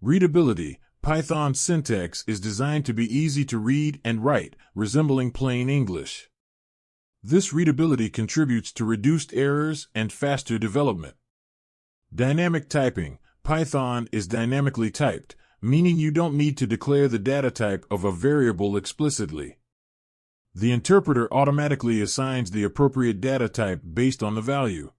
Readability. Python syntax is designed to be easy to read and write, resembling plain English. This readability contributes to reduced errors and faster development. Dynamic typing. Python is dynamically typed, meaning you don't need to declare the data type of a variable explicitly. The interpreter automatically assigns the appropriate data type based on the value.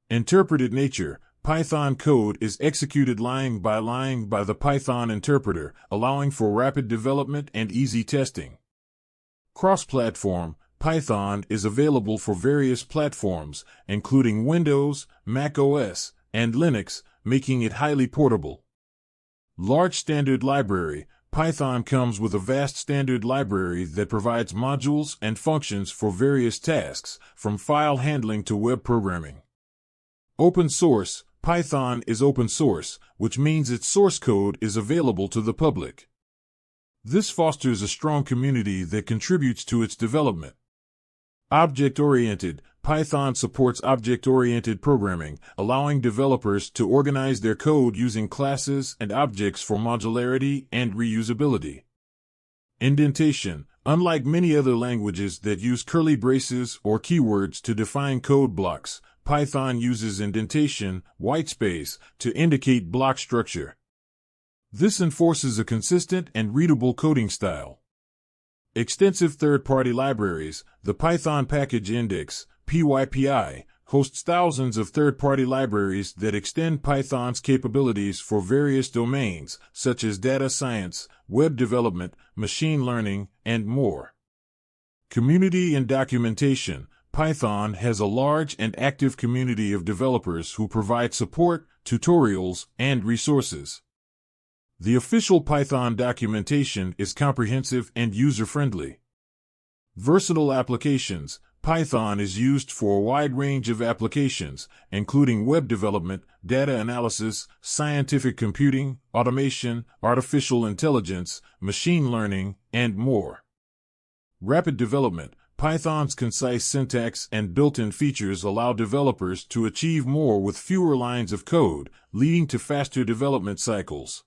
Interpreted nature. Python code is executed line by the Python interpreter, allowing for rapid development and easy testing. Cross-platform. Python is available for various platforms, including Windows, Mac OS, and Linux, making it highly portable. Large standard library. Python comes with a vast standard library that provides modules and functions for various tasks, from file handling to web programming. Open source. Python is open source, which means its source code is available to the public. This fosters a strong community that contributes to its development. Object-oriented. Python supports object-oriented programming, allowing developers to organize their code using classes and objects for modularity and reusability. Indentation. Unlike many other languages that use curly braces or keywords to define code blocks, Python uses indentation, whitespace, to indicate block structure. This enforces a consistent and readable coding style. Extensive third-party libraries. The Python Package Index, PyPI, hosts thousands of third-party libraries that extend Python's capabilities for various domains, such as data science, web development, machine learning, and more. Community and documentation. Python has a large and active community of developers who provide support, tutorials, and resources. The official Python documentation is comprehensive and user-friendly. Versatile applications. Python is used for a wide range of applications, including web development, data analysis, scientific computing, automation, artificial intelligence, machine learning, and more. Rapid development. Python's concise syntax and built-in features allow developers to achieve more with fewer lines of code, leading to faster development cycles.